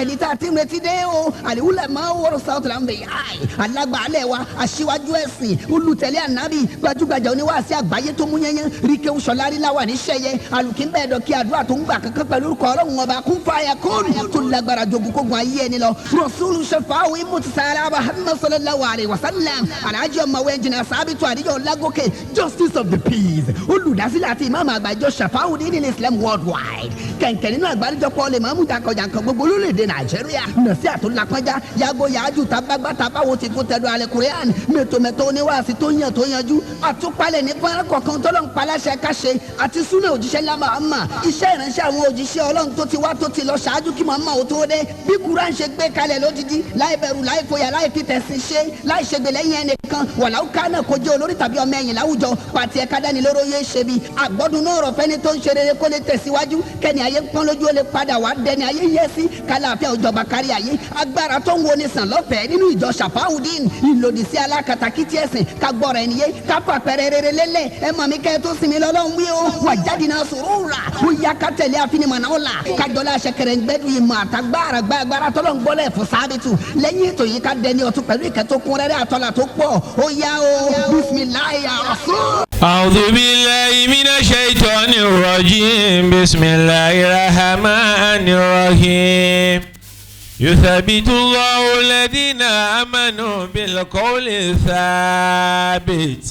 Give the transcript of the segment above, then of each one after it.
ẹni tá a ti ń retí dé o àlìwúlẹ̀ máa ń wọ́rọ̀ south lambe alágbàálẹ̀ wa aṣíwájú ẹ̀sìn olùtẹ̀lé ànábì gbajúgbajà oníwàásí àgbáyé tó mú yẹnyẹn ríkẹ́ sọlárí láwà ní sẹ́yẹ alùkínbẹ̀ẹ́dọ̀ kí àdúrà tó ń gbà kankan pẹ̀lú orúkọ ọlọ́run ọba kún fàyà kóònù tó lágbára jogun kógun ayé ẹni lọ rasulu shafa'u imutisara muhammad sallallahu alayhi wa sallam alhaji ọmọwé jìnnà sábìtú àdìjọ lágòkè justice of the peace olùdásílẹ̀ àti ìmáàmù àgbàjọ shafa'u ní islam worldwide kẹ̀kẹ́ nínú àgbáríjọpọ̀ lè máa mú jàǹkànjàǹkàn gbogbo lórílẹ̀‐èdè nàìjíríà nàṣí àtúnlápọ́njá yàgò yàájú tábàgbà tábàwò ti kún tẹ̀dọ̀ alẹ́ kùrẹ́àn mẹ́tòmẹ́tò oníwàásí tó yàn tó yanjú àtúpalẹ̀ ní pọ́nrán kọ̀ọ̀kan tọ́lọ́ ń paláṣẹ káṣe àti súnà òjíṣẹ́ ńlá Muhammad iṣẹ́ ìránṣẹ́ àwọn òjíṣẹ́ ọlọ́run tó ti wá tó ti lọ ṣáájú kí Muhammad ó tó dé bí Kùránì ṣe gbé kalẹ̀ lódìdí láì bẹ̀rù láì fòyà láì fi tẹ̀sìn ṣe láì ṣègbè lẹ́yìn ẹnìkan wàláwù kánà kó jẹ́ olórí tàbí ọmọ ẹ̀yìn láwùjọ pàtì ẹ̀ka dánilóró yé ṣe bí àgbọ́dún náà rọ̀ fẹ́ni tó ń ṣe rere kó lè tẹ̀síwájú kẹ́ni ayé pọ́n lójú ó lè padà wá dẹni ayé yẹ sí kálàáfíà òjọba kárí ayé agbára tó ń wo ni sàn lọ́fẹ̀ẹ́ nínú ìjọ Shafa'udeen ìlòdì sí alákatakítí ẹ̀sìn kagbọ́ra ẹni yé káfà pẹ̀rẹ̀ rere lélẹ̀ ẹ mọ̀ mi kẹ́ tó sinmi lọ́lọ́run wí o wà jáde náà sòrò rà ó yá ká tẹ̀lé àfinimọ̀nà ó la kájọlá ṣẹkẹrẹ gbẹdù ìmọ̀ àtàgbára gbàgbára tọ́lọ́ ń gbọ́lẹ̀ fún sábìtù lẹ́yìn ètò yìí ká dẹni ọ̀tún pẹ̀lú ìkẹ́ tó kún rẹ́rẹ́ àtọ́là tó pọ̀ ó yá o bisimilayi rasul. A'udhu billahi minash shaitanir rajim bismillahir rahmanir rahim. Yuthabitu Allahu alladhina amanu bil qawli thabit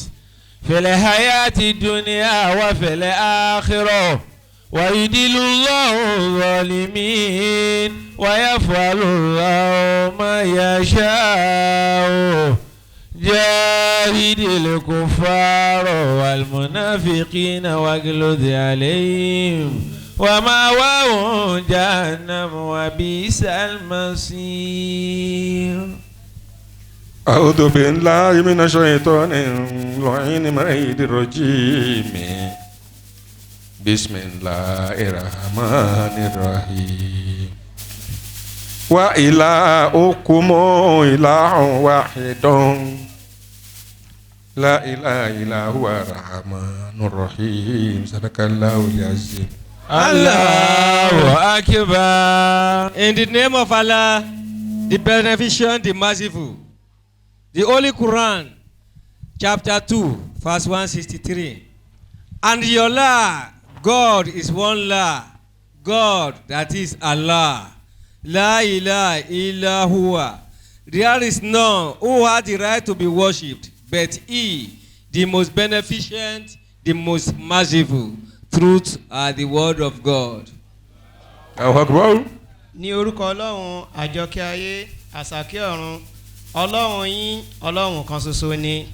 fil hayati dunya wa fil akhirah wa yudillu Allahu zalimin wa yaf'alu Allahu ma yasha'u. جاهد الكفار والمنافقين واغلظ عليهم ومأواهم جهنم وبئس المصير. أعوذ بالله من الشيطان اللعين مريد الرجيم بسم الله الرحمن الرحيم. وإلهكم إله واحد لا إله إلا هو الرحمن الرحيم. صدق الله العظيم. Allahu Akbar. In the name of Allah, the Beneficent, the Merciful. The Holy Quran, chapter 2, verse 163. And your Allah, God is one Allah, God that is Allah. La ilaha illa huwa. There is none who has the right to be worshipped but He, the most beneficent, the most merciful. Truth are the word of God. Ní orúkọ Ọlọ́run àjọkẹ́ ayé àsàkẹ́ ọ̀run Ọlọ́run yín Ọlọ́run kan ṣoṣo ni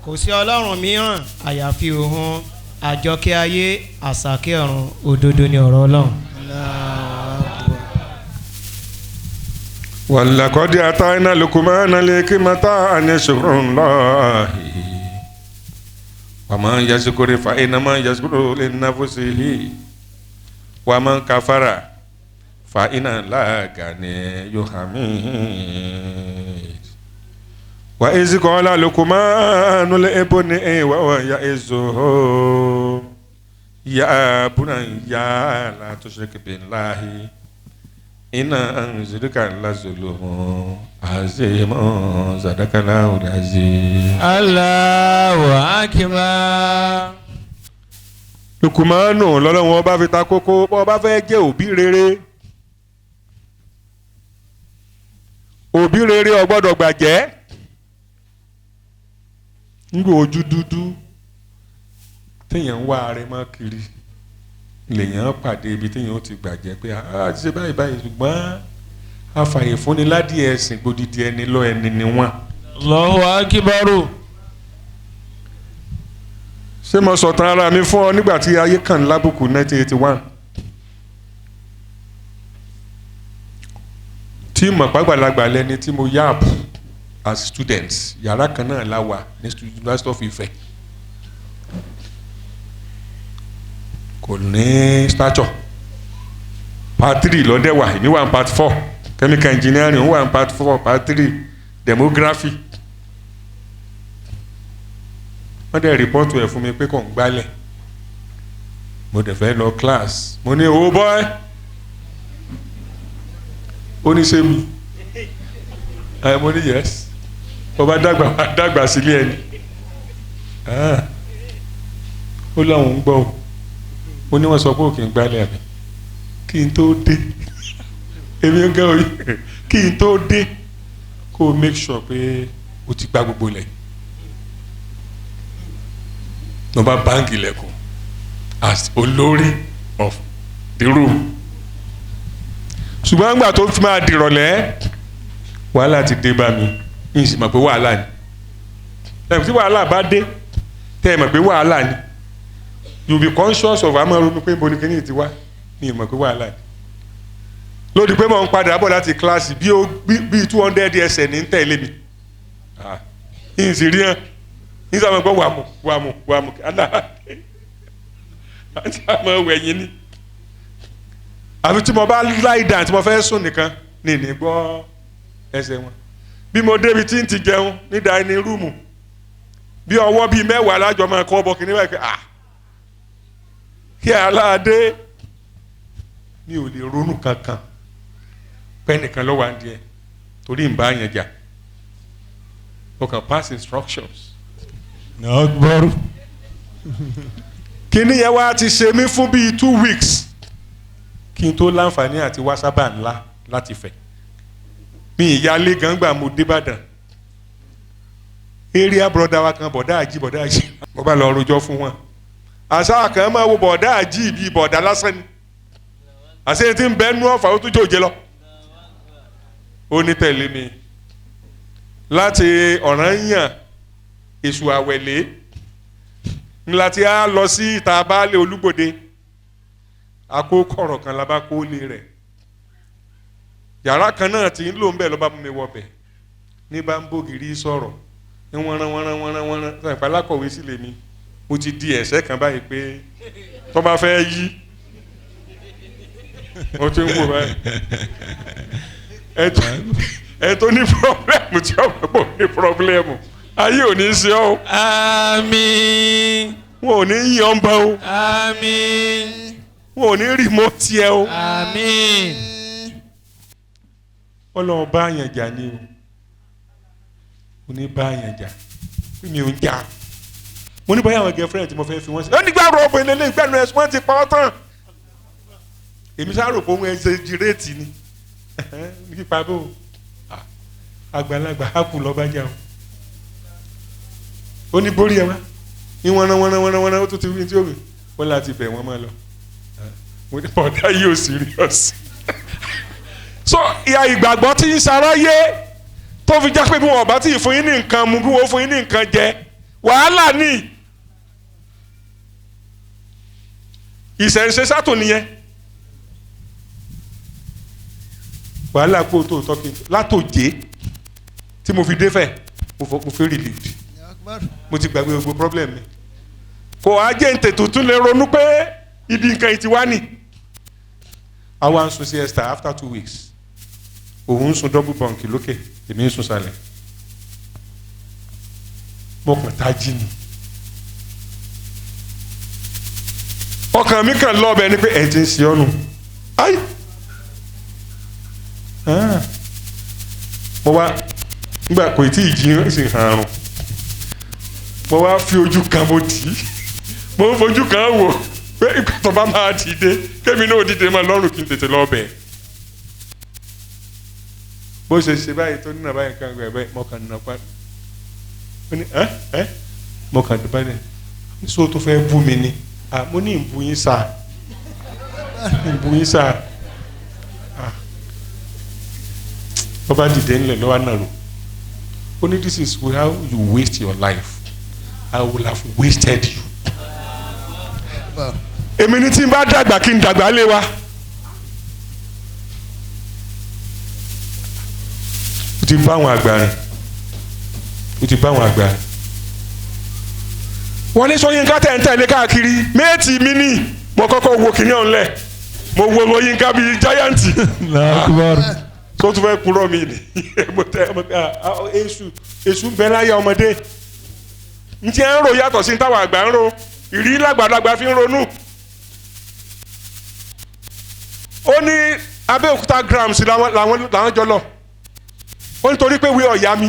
kò sí Ọlọ́run mìíràn àyàfi òun àjọkẹ́ ayé àsàkẹ́ ọ̀run òdodo ni ọ̀rọ̀ Ọlọ́run. ولقد أتينا لقمان الحكمة أن يشكر الله ومن يشكر فإنما يشكر لنفسه ومن كفر فإن الله غني حميد. وإذ قال لقمان لابنه وهو يعظه يا بني لا تشرك بالله Inna anzirika lazulumu azimu zadakala ulazi. Allahu Akbar. Lukumanu lọ́lọ́run ọba fi ta kókó bọ́ ọba fẹ́ jẹ́ òbí rere. Òbí rere ò gbọ́dọ̀ gbàjẹ́. Nígbà ojú dúdú téèyàn ń wá arẹmọ kiri. Lèyàn pàdé ibi téèyàn ó ti gbàjẹ́ pé a ti ṣe báyìí báyìí ṣùgbọ́n afàyè fúnni ládìí ẹ̀sìn gbòdìdì ẹni lọ ẹni ni wọ́n. Allahu Akbar. Ṣé mo sọ̀tàn ara mi fún ọ nígbà tí ayé kàn lábùkù 1981 tí mo pàgbàlagbà lẹni tí mo yáàbù as students yàrá kan náà la wà ní University of Ife. Kò ní stature part 3 lọ́dẹ̀ wà èmi wà ní part 4 chemical engineering wà ní part 4 part 3 demography wọ́n dẹ̀ rìpọ́tù ẹ̀ fún mi pé kò ń gbálẹ̀ mo dẹ̀ fẹ́ lọ class mo ní oh boy ó ní ṣé mi mo ní yes bàbá dàgbà sílé ẹni ó láwọn ń gbọ́ ó ní wọ́n sọ pé òkè ń gbálẹ̀ àbí kí n tó dé èmi ń gẹ́ orí kí n tó dé kó o make sure pé o ti gba gbogbo ilẹ̀ ló bá báńkì ilẹ̀kùn as olórí of the room ṣùgbọ́n nígbà tó fi máa dìrọ̀lẹ́ wàhálà ti dé bá mi n sì mọ̀ pé wàhálà ni ẹ̀ tí wàhálà bá dé tẹ́ ẹ mọ̀ pé wàhálà ni you be conscious of àmọ́ ronú pé ibo ni kíní ti wá mi ò mọ̀ pé wàhálà ni lódì pé mò ń padà bọ̀ láti kíláàsì bí 200 ẹsẹ̀ ní tẹ̀lé mi n sì rí hàn n sábà gbọ́ wàmù àti àmọ́ wẹ̀yìn ni àfi tí mo bá lie down tí mo fẹ́ sùn nìkan ní ìní gbọ́ ẹsẹ̀ wọn bí mo débi tí n ti jẹun ní dining room bí ọwọ́ bíi 10 lájọ máa kọ́ bọ́ kí ní báyìí pé kí aláàdé mi ò lè ronú kankan pẹ́nìkan lọ́wọ́ àǹdí ẹ̀ torí ń bá yẹn jà o kàn pass instructions. kíní yẹn wá ti ṣe mí fún bíi 2 weeks kí n tó láǹfààní àti wá sábà ńlá láti fẹ̀ mi ìyáálé gangba mo débàdàn area brother wa kan bọ̀dá àjí mo bá lọ rojọ́ fún wọn àṣà kan máa wo bọ̀dá àjí bíi bọ̀dá lásán ni àṣẹ tí ń bẹ nú ọ̀fà ó tún jòjé lọ ó ní tẹ̀lé mi láti Ọ̀rànyàn Èṣù Àwẹ̀lé ńlá tí a lọ sí ìta baálé Olúgbòde akókọ̀rọ̀ kan labá kó lé rẹ̀ yàrá kan náà tí ń lò ń bẹ̀ lọ́ba mú mi wọ bẹ̀ ní bá ń bògiri sọ̀rọ̀ ní wọ́nrán sọ ìpàlà kọ̀wé sí lèmi mo ti di ẹ̀sẹ̀ kan báyìí pé tó bá fẹ́ yí mo ti ń wò báyìí ẹ tó ní pọ́blẹ́mù tí ọmọ pọ̀ ní pọ́blẹ́mù ayé ò ní ṣe ọ́. Àmín. wọn ò ní yíyan bá o. Àmín. wọn ò ní rìmọ́tì ẹ o. Àmín. Ọlọ́run bá yàn jà ni o ní bá yàn jà mi ò ń jà mo ní báyà àwọn girlfriend tí mo fẹ́ fi wọ́n sí. ó ní gbàgbọ́ ọ̀pọ̀ ilé ilé ìgbẹ́nu ẹ̀sùn wọn ti pa ọ́ tán èmi sáré pé òun ẹ̀ṣẹ̀ jìrètì ni nípa bó àgbàlagbà á kù lọ́ba jà o ó ní borí ẹ wá ní wọ́nrán ó tún ti wí tí ó wí wọ́n láti bẹ̀ wọ́n máa lọ mo ní bọ̀dá yìí ò serious so ìyá ìgbàgbọ́ tí ń ṣaráyé tó fi já pé bí wọn bá tí ì fún yín ní nǹkan mu bí wọn fún yín ní nǹkan jẹ wàhálà ní ìṣẹ̀ǹṣe sátò nìyẹn wàhálà kó tó tọ́kì látòjé tí mo fi dé fẹ̀ mo fi relieved mo ti gbàgbé gbogbo problem mi kò ajé ń tètè tún lè ronú pé ibi nǹkan yìí ti wá ní. àwa ń sun siesta after 2 weeks òun ń sun double bunk lókè èmi ń sun sàlẹ̀ mo kàn tají ni ọkàn mi kàn lọ ọbẹ̀ ni pé ẹ̀ ti ń ṣe ọ́nù ayi mo wá nígbà kò tí ì jí sì hàn án mo wá fi ojú kan mo tì í mo ń fojú kan wò pé ìgbà tó bá máa dìde kémi náà dìde máa lọ́rùn kí n tètè lọ bẹ̀. bó ṣe ṣe báyìí tó nínú àbáyé kan gbẹ bẹ́ẹ̀ mo kàn nà pa ó ní mo kàn dùn báyìí ní sọ tó fẹ́ bú mi ni mo ní ìbú yín sáà bọ́bá dìde ńlẹ̀ lọ́wọ́ náà rò ó ní this is how you waste your life. I will have wasted you. èmi ní tí n bá dàgbà kí n dàgbà lé wa. o ti bá àwọn àgbà rìn wọ́n ní Ṣóyínká tẹ̀ ń tẹ̀lé káàkiri méètì mi ní mo kọ́kọ́ wo kìnìún ọ̀nlẹ̀ mo wo Yínká bíi jáyàǹtì tó tún fẹ́ kúrò mí ni èṣù bẹ́ẹ̀ láyé ọmọdé ntí ẹ ń ro yàtọ̀ sí táwọn àgbà ń ro ìrírí lágbàlagbà fi ń ronú. ó ní Abẹ́òkúta grams làwọn jọ lọ ó nítorí pé wí ọ̀yá mi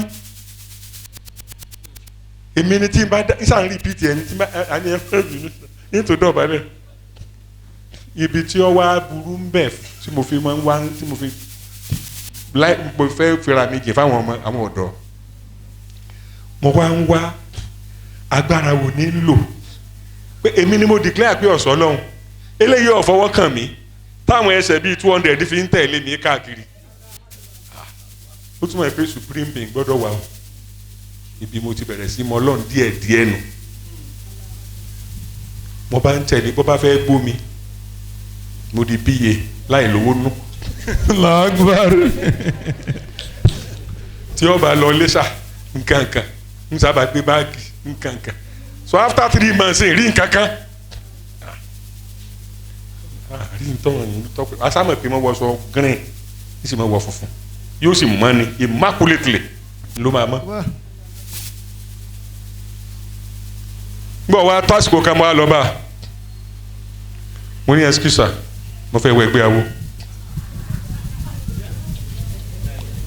èmi ni tí n bá sàn repeat ẹni tí n bá àní ẹ fẹ́ mi nítorí ọ̀bálẹ̀ ibi tí ó wá burú ń bẹ̀ tí mo fi máa ń wá tí mo fẹ́ fira mi jìn fáwọn ọmọ àwọn ọ̀dọ́ mo wá ń wá agbára wo ní lò pé èmi ni mo declare pé ọ̀sọ́ lọ́hùn eléyìí ọ̀fọwọ́ kàn mí táwọn ẹsẹ̀ bíi 200 fi ń tẹ̀lé mi káàkiri ó túmọ̀ pé supreme being gbọ́dọ̀ wà o ibi mo ti bẹ̀rẹ̀ sí mọ Ọlọ́run díẹ̀ nù mo bá ń tẹ̀lé bó bá fẹ́ gbómi mo di bíye láì lówó nú lágbára tí ó bá lọ lẹ́sà nkankan ń sábà gbé báàgì nkankan so after 3 months rí nkankan rí ntọ́wọ̀n yìí tọ́pẹ́ asámọ̀ pé mo wọ sọ green ní sì mo wọ funfun yóò sì mọ́ ni immaculately ló máa mọ́. gbọ́ wa tásìkò kan máa lọ bá mo ní ẹsikísà mo fẹ́ wọ ẹgbẹ́ awo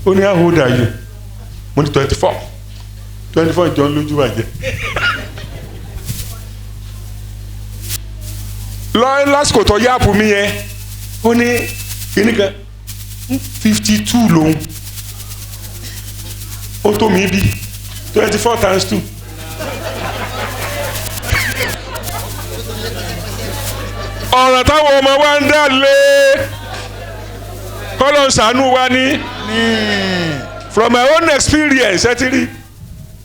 ó ní how old are you mo ní 24 jọ ń lójú bàjẹ́ lásìkò tó yáàpù mi yẹn ó ní kíní kan 52 lòun ó tó mi bí 24 times 2. ọ̀ràn táwọn ọmọ wa ń dá lé kọ́lọ́ ń ṣàánú wa ní from my own experience ẹ ti rí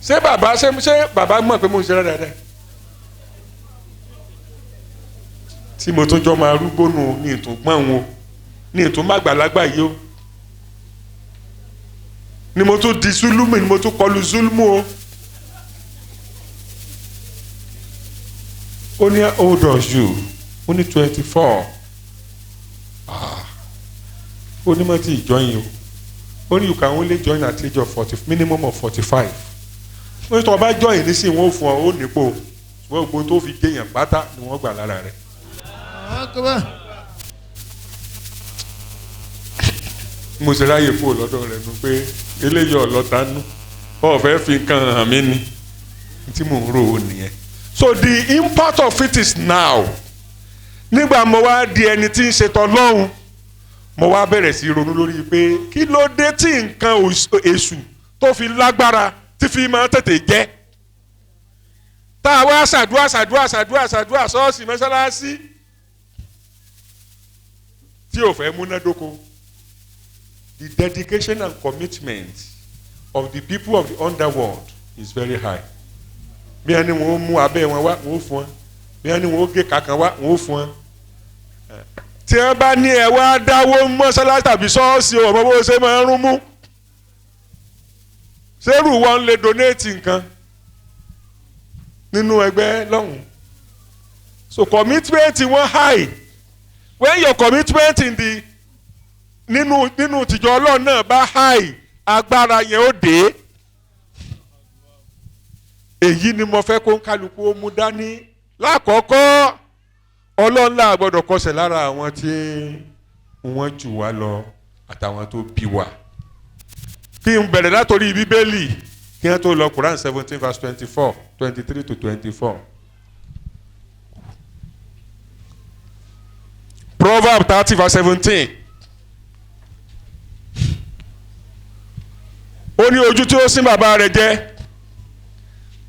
ṣé bàbá mọ̀ pé mo ń ṣe dáadáa tí mo tún jọ máa rúgbó nù ní ètò gbọ́n wọn ní ètò mágbàlagbà yìí o ni mo tún di zulumi ni mo tún kọlu zulumu o ó ní how old are you ó ní 24 ó ní mo ti join o ó ní you can only join at age of 40 minimum of 45 ó ní tí wọ́n bá join nísìnyí wọ́n fún ọ ó nípò ṣùgbọ́n gbogbo tó fi géèyàn pátá ni wọ́n gbà lára rẹ̀. mo ṣe ráyè fún ọlọ́dọ̀ rẹ̀ nu pé eléyìí ọlọ́ta nù ọ̀fẹ́ fi nǹkan hàn mí ni tí mò ń rò ó nìyẹn. So the impact of it is now nígbà mo wá di ẹni tí ń ṣe tọlọ́hun mo wá bẹ̀rẹ̀ sí ronú lórí pé kí ló dé tí nǹkan èṣù tó fi lágbára tí fi máa tètè jẹ́ tá a wá ṣàdúrà ṣọ́ọ̀ṣì mọ́ṣáláṣí tí ò fẹ́ múnádóko. The dedication and commitment of the people of the underworld is very high. bí ẹni wọn ó mú abẹ́ wọn wá wọn ó fún wọn bí ẹni wọn ó gé kankan wá wọn ó fún wọn. tí wọ́n bá ní ẹ wá dáwó mọ́ṣáláṣí tàbí ṣọ́ọ̀ṣì ọmọ bó ṣe máa ń rún mú ṣérù wọn lè donate nǹkan nínú ẹgbẹ́ lọ́hùn. So commitment wọn high. When your commitment in the nínú tìjọ Ọlọ́run náà bá high agbára yẹn ó dé. èyí ni mo fẹ́ kó ń kálukú ó mú dání lákọ̀ọ́kọ́ Ọlọ́run là gbọ́dọ̀ kọsẹ̀ lára àwọn tí wọ́n jù wá lọ àtàwọn tó bí wa. kí n bẹ̀rẹ̀ látòrí bíbélì kí n tó lọ Quran 17 verse 24 23 to 24. Proverbs 30 verse 17. ó ní ojú tí ó sín bàbá rẹ̀ jẹ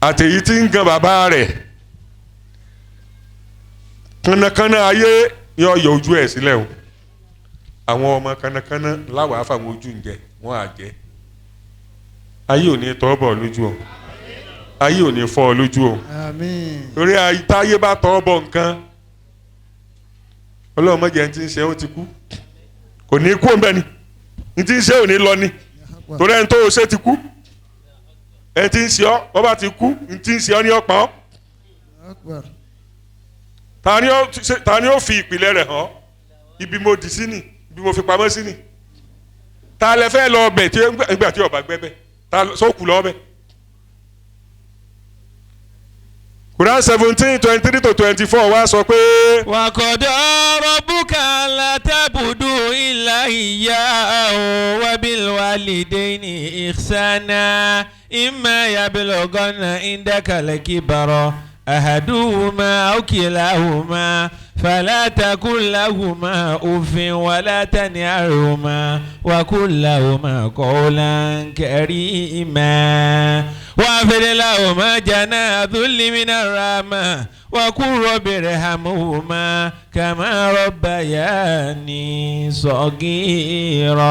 àtèyí tí ń gan bàbá rẹ̀ kánnakánná ayé yọ ojú ẹ̀ sílẹ̀ o àwọn ọmọ kánnakánná láwàá fáwọn ojú ń jẹ wọn à jẹ ayé ò ní tọ́ bọ̀ lójú o ayé ò ní fọ́ ọ lójú o torí táyé bá tọ́ bọ̀ nǹkan Ọlọ́run mọ̀jẹ̀ ń ti ń ṣe ó ti kú kò ní kú ọ̀nbẹ ni ń ti ń ṣe ò ní lọ ni torí ẹni tó o ṣe ti kú ẹni tí ń ṣe ọ́ wọ́n bá ti kú ẹni tí ń ṣe ọ́ ní ọ̀pá ọ́ ta ni ó fi ìpìlẹ̀ rẹ̀ hàn ibi mo dì sí ni ibi mo fi pamọ́ sí ni ta lẹ fẹ́ lọ ọbẹ̀ tí ìgbà tí ọba gbẹ́ bẹ́ ta sókù lọ ọbẹ̀ Quran 17:23-24 wá sọ pé. وقضى ربك ألا تعبدوا إلا إياه وبالوالدين إحسانا إما يبلغن عندك الكبر أحدهما أو كلاهما فلا تقل لهما أف ولا تنهرهما وقل لهما قولا كريما واخفض لهما جناح الذل من الرحمة وقل رب ارحمهما كما ربياني صغيرا.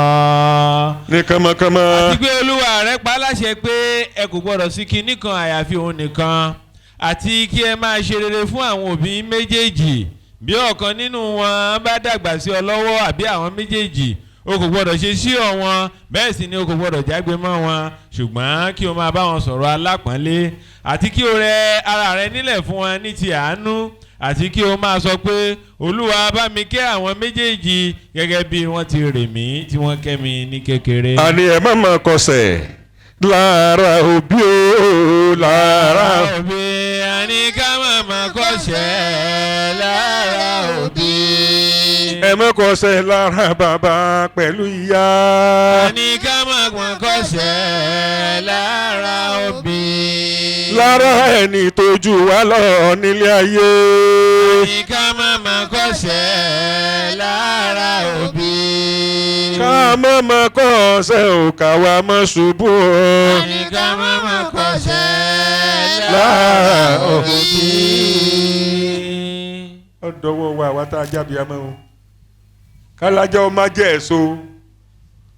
ní kánmọ́kánmọ́. àti pé olúwa rẹ̀ pa láṣẹ pé ẹ kò gbọdọ̀ sí kinní kan àyàfi òun nìkan àti kí ẹ máa ṣe rere fún àwọn òbí méjèèjì bí ọ̀kan nínú wọn bá dàgbà sí ọ lọ́wọ́ àbí àwọn méjèèjì o kò gbọdọ̀ ṣe sí ọ wọn bẹ́ẹ̀ sì ni o kò gbọdọ̀ jágbe mọ́ wọn ṣùgbọ́n kí o máa bá wọn sọ̀rọ̀ alápọ̀nlé àti kí o rẹ ara rẹ nílẹ̀ fún wọn ní ti àánú àti kí o máa sọ pé olúwa bá mi kẹ́ àwọn méjèèjì gẹ́gẹ́ bí wọ́n ti rè mí tí wọ́n kẹ́ mi ní kékeré. àní ẹ má máa kọsẹ̀ lára òbí o lára òbí àní ká má máa kọsẹ̀ lára òbí. ẹ má kọsẹ̀ lára bàbá pẹ̀lú ìyá. àní ká má máa kọsẹ̀ lára òbí. lára ẹni tójú wa lọ nílé ayé. àní ká má máa kọsẹ̀ lára òbí. ká má máa kọsẹ̀ ò ká wa má ṣubú o. àní ká má máa kọsẹ̀ lára òbí. ọ̀dọ́wọ́ wa àwa tá a jábí amọ́ o kálájà ọmọ jẹ́ èso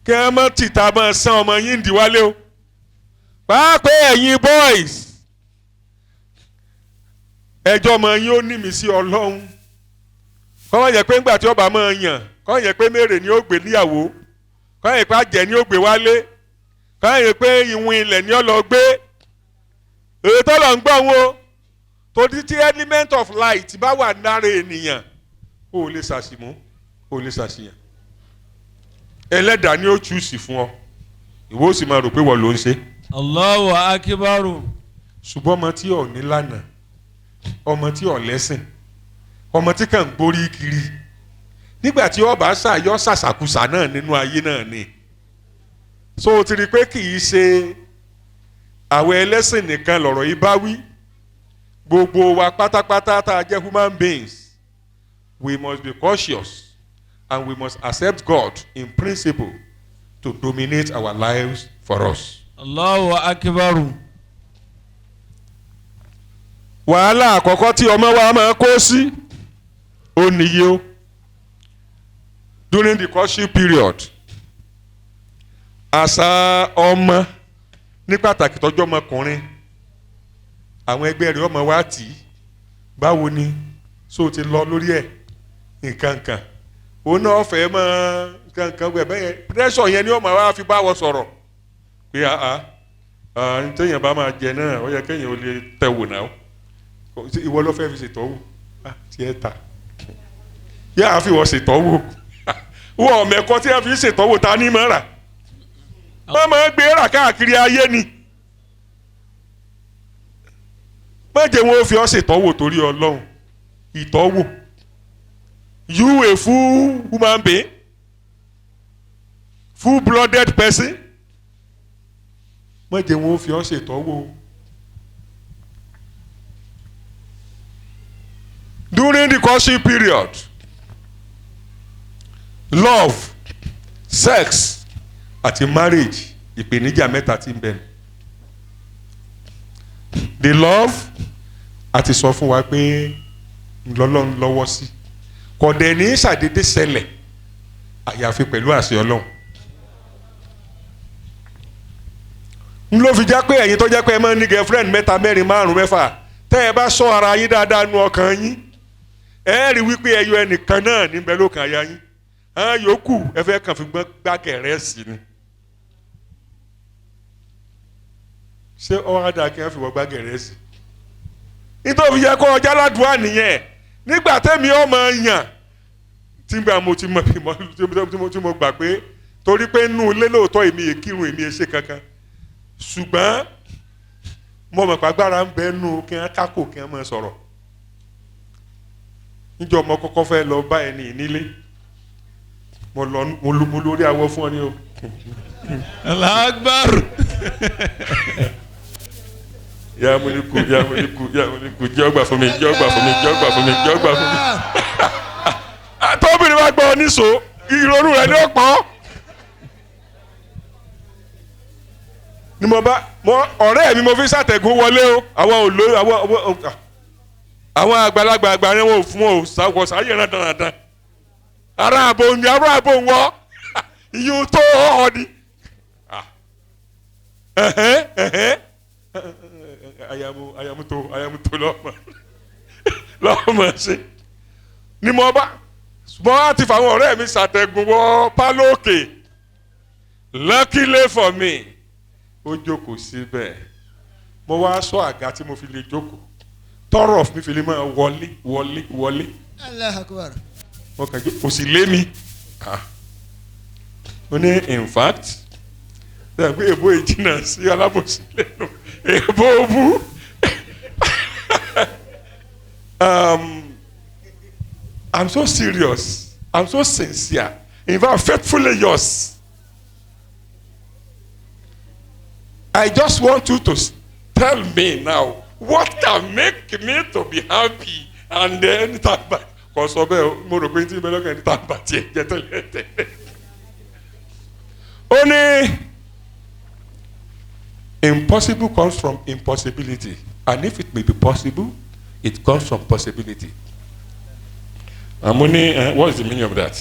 kí wọ́n mọ̀ tìta mọ̀ sán ọmọ yín dì wálé o pàápàá ẹ̀yin boys ẹjọ́ ọmọ yín ó ní mi sí ọlọ́run kọ́ wọ́n yẹ pé ńgbà tí ọba máa yàn kọ́ wọ́n yẹ pé mèrè ni ó gbé níyàwó kọ́ wọ́n yẹ pé àjẹ́ ni ó gbé wálé kọ́ wọ́n yẹ pé ìwọ̀n ilẹ̀ ni ó lọ gbé èyí tó lọ ń gbọ́ wọn o torí tí element of light bá wà lára ènìyàn ó lè ṣàṣìmú ó lè ṣàṣìyàn ẹlẹ́dàá ni ó chúùsì fún ọ ìwọ ó sì máa rò pé wọ́n ló ń ṣe. Allahu akbaru. ṣùgbọ́n ọmọ tí ò ní lánàá ọmọ tí ò lẹ́sìn ọmọ tí kàn ń gborí kiri nígbà tí ọba ṣàyọ ṣàṣàkùsà náà nínú ayé náà ni so o ti rí i pé kì í ṣe àwọn ẹlẹ́sìn nìkan lọ̀rọ̀ yìí bá wí gbogbo wa pátápátá tá a jẹ́ human beings we must be cautious and we must accept God in principle to dominate our lives for us. Allahu akbaru. wàhálà àkọ́kọ́ tí ọmọ wa máa kó sí ó nìyí o during the courtship period àṣà ọmọ ní pàtàkì tọ́jú ọmọkùnrin àwọn ẹgbẹ́ rẹ̀ ọmọ wa tì í báwo ni so ti lọ lórí ẹ̀ nǹkankan òun náà fẹ́ mọ́ nǹkankan wẹ̀ bẹ́ẹ̀ pressure yẹn ni ọmọ wa fi bá wọ sọ̀rọ̀ pé téèyàn bá máa jẹ náà ó yẹ kéèyàn ó lè tẹ̀wò náà ìwọ ló fẹ́ fi ṣètọ́wò tiẹ̀ ta yá àfi wọ́n ṣètọ́wò wọ́n ọ̀mẹ́kọ́ tí wọ́n fi ṣètọ́wò ta ní mọ́ra wọ́n máa ń gbé rà káàkiri ayé ni má jẹ́ wọn ó fi ọ́ ṣètọ́wò torí ọlọ́run ìtọ́wò you a full human being full blooded person má jẹ́ wọn ó fi ọ́ ṣètọ́wò. During the courtship period, love, sex àti marriage ìpèníjà mẹ́ta tí ń bẹ. The love àti sọ fún wa pé ńlọ́lọ́run lọ́wọ́ sí kò dẹ̀ ní ṣàdédé ṣẹlẹ̀ àyàfi pẹ̀lú àṣẹ Ọlọ́run. n ló fi já pé ẹ̀yin tó jẹ́ pé ẹ máa ń ní girlfriend mẹ́ta mẹ́rin márùn mẹ́fà tẹ́ ẹ bá sọ ara yín dáadáa nu ọkàn yín ẹ rí wípé ẹyọ ẹnìkan náà níbẹ̀ lókàn àyà yín àwọn yòókù ẹ fẹ́ kàn fi gbàgẹ̀rẹ́ sí ni. ṣé ọwọ́ adá kí wọ́n fi wọ́n gbàgẹ̀rẹ́ sí. nítorí yẹ kó ọjà ládùúgbò nìyẹn nígbà tẹ́mi ọmọ yàn tígbà mo ti mọ tí mo gbà pé torí pé nínú ilé lóòótọ́ èmi èkírun èmi èṣe kankan ṣùgbọ́n mo mọ̀ pé agbára ń bẹ nù kí wọ́n kákò kí wọ́n máa sọ̀rọ̀ níjọ́ mo kọ́kọ́ fẹ́ lọ bá ẹni nílé mo lórí awọ fún ọ ní o. Allahu Akbar. Yàmúnikù jẹ́ ọgbà fún mi jẹ́ ọgbà fún mi jẹ́ ọgbà fún mi jẹ́ ọgbà fún mi. Tóbìnrin bá gbọ́ níṣó ìrònú rẹ̀ ní ọ̀pọ̀. Ni mo bá ọ̀rẹ́ mi mo fi ṣàtẹ̀gùn wọlé o àwọn àgbàlagbà àgbà rẹ̀ wọ́n fún ọ wọ sáyé rẹ̀ dáradára. Ara àbò ń wọ́ ìyún tó ọ̀ ni. Ayamuto lọ́mọ ṣe ni mo bá ti fàwọn ọ̀rẹ́ mi ṣàtẹ̀gùn wọ pálókè luckily for me ó jókòó síbẹ̀ mo wá sọ àga tí mo fi lè jókòó tọrọ mi fi lè máa wọlé. Allahu Akbar. mo kàn jẹ́ kò sì lé mi mo ní in fact ṣe pé èbó ìjìnà sí alábòsí lẹ́nu èbó bú. I'm so serious. I'm so sincere. In fact, faithfully yours. I just want you to tell me now what can make me to be happy and then talk back. Because of mo rò pé tí mo lọ́kàn ní tàbá tiẹ̀ jẹ́ tẹ́lẹ̀. Only impossible comes from impossibility, and if it may be possible, it comes from possibility. Amoni, what is the meaning of that?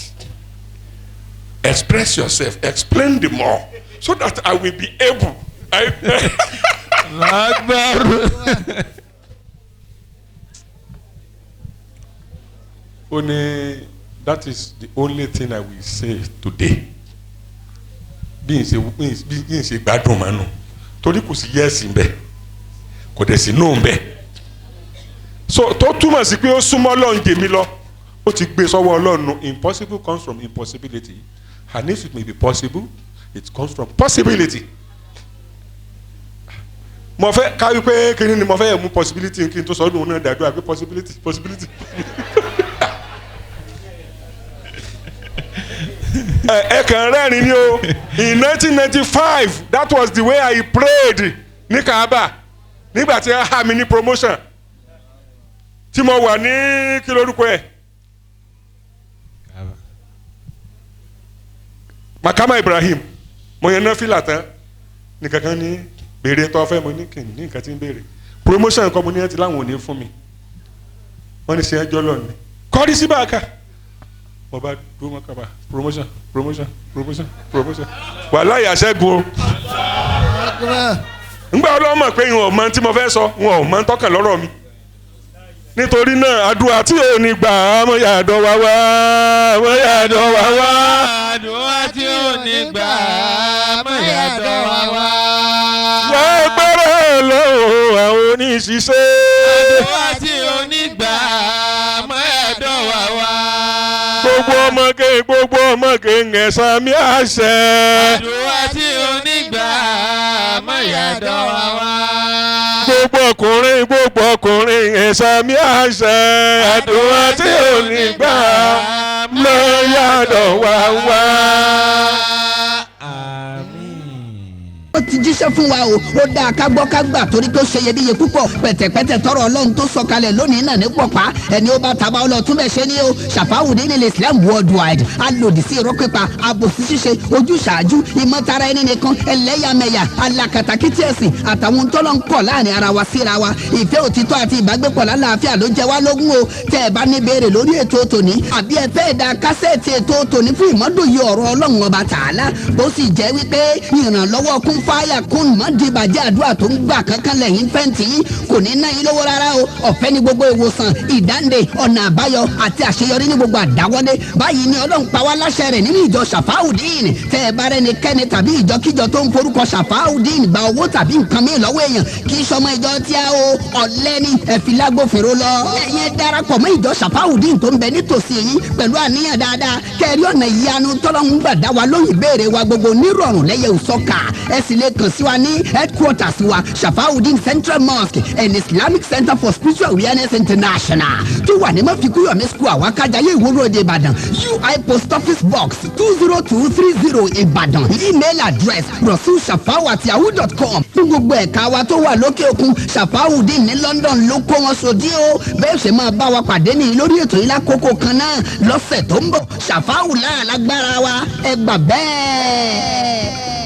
Express yourself, explain the more, so that I will be able. Only that is the only thing I will say today. Bí n ṣe gbádùn mọ́nù, torí kò sí yẹ́sì ń bẹ, kò dẹ̀ sí no ń bẹ. So tó túmọ̀ sí pé ó súnmọ́ Ọlọ́run jèmi lọ. Ó ti gbé sọ́wọ́ Ọlọ́run. Impossible comes from impossibility, and if it may be possible, it comes from possibility. Mo fẹ́ káwí pé kíni ni mo fẹ́ yẹ mú possibility kí n tó sọ́dún òun náà dàdúrà pé possibility. Ẹ kàn rẹ́rìn ni o. In 1995, that was the way I prayed ní Kaaba nígbà tí ẹ há mi ní promotion tí mo wà ní kí lórúkọ ẹ̀. Makama Ibrahim mo yẹn náà fìlà tán ní kankan ní béèrè tó fẹ́ mo ní kí ní nǹkan tí ń béèrè promotion nǹkan mo ní ẹ ti láwọn ò ní fún mi wọ́n ní ṣe ẹjọ́ lọ́ọ̀ni kọ́rí sí báàkà mo bá dúró mọ́kàbà promotion wàhálà ìyàṣẹ́gun o. Ngbà Ọlọ́run mọ̀ pé ìwọ̀n ọ̀mọ tí mo fẹ́ sọ wọn ò mọ tọ́kàn lọ́rọ̀ mi nítorí náà àdúrà tí ò ní gbà á mọ̀ yàdọ̀ wá wá àdúrà tí ò ní gbà á mọ̀ yàdọ̀ wá wá. Wọ́n gbọ́dọ̀ lọ́wọ́ àwọn oníṣiṣẹ́. Àdúrà tí ò ní gbà á mọ̀ yàdọ̀ wá wá. Gbogbo ọmọge ń ẹ̀sán mi àṣẹ. Àdúrà tí ò ní gbà á mọ̀ yàdọ̀ wá wá. Gbogbo ọkùnrin ẹ̀sán mi àṣẹ. Àdúrà tí ò ní gbà mọ́ yàdọ̀ wá wá. Ó ti jíṣẹ́ fún wa o ó dáa ká gbọ́ ká gbà torí pé ó ṣe iyebíye púpọ̀ pẹ̀tẹ̀pẹ̀tẹ̀ tọrọ Ọlọ́run tó sọ̀kalẹ̀ lónìí náà ní pọ̀pá ẹni ó bá taba ọlọ́tún bẹ̀ ṣe ni o Shafauddin Islam worldwide alòdì sí irọ́ pípa àbòsí ṣíṣe ojúṣàájú ìmọ̀tara ẹni nìkan ẹlẹ́yàmẹ̀yà alákatakítí ẹ̀sìn àtàwọn tọ́lọ́ ń kọ̀ láàrin ara wa síra wa ìfẹ́ òtítọ́ àti ìbágbépọ̀ lálàáfíà ló jẹ wá lógún o tẹ́ ẹ bá ní béèrè lórí ètò tòní àbí ẹ fẹ́ da kásẹ̀tì ètò tòní fún ìmọ̀dòye ọ̀rọ̀ Ọlọ́run ọba tààlà bó sì jẹ́ wípé ìrànlọ́wọ́ kún fáyà kún mọ́dìbàjẹ́ àdúrà tó ń gbà kankan lẹ́yìn fẹ́ǹtì yìí kò ní ná yín lówó rárá o ọ̀fẹ́ ní gbogbo ìwòsàn ìdáǹdè ọ̀nà àbáyọ àti àṣeyọrí ní gbogbo àdáwọ́lé báyìí ni Ọlọ́run pa wá láṣẹ rẹ̀ nínú ìjọ Shafauddin tẹ́ ẹ bá rẹ́ni kẹ́ni tàbí ìjọkíjọ tó ń forúkọ Shafauddin gba owó tàbí nǹkan míì lọ́wọ́ èèyàn kì í sọmọ ìjọ tí a o ọ̀lẹ́ni ẹ̀fìlágbófinró lọ ẹ̀yẹn darapọ̀ mọ́ ìjọ Shafauddin tó ń bẹ nítòsí yín pẹ̀lú àníyàn dáadáa kẹ́rí ọ̀nà ìyanu tọ́lọ́run gbà dá wa lóhùn ìbéèrè wa gbogbo nírọ̀rùn lẹ́yẹ òsọ́kà ẹ sì lè kàn sí wa ní headquarters wa Shafauddin Central Mosque and Islamic Center for Spiritual Awareness International tó wà ní Mọ́fikúyọ̀mí School Àwákájayé Ìwó Road Ìbàdàn UI Post Office Box 20230 Ìbàdàn email address rasulshafau@yahoo.com fún gbogbo ẹ̀ka wa tó wà lókè òkun Shafauddin ní London ló kó wọn sòdí o bẹ́ẹ̀ ṣe máa bá wa pàdé ní lórí ètò yìí lákòókò kan náà lọ́sẹ̀ tó ń bọ̀ Shafau lára lágbára wa ẹ gbà bẹ́ẹ̀.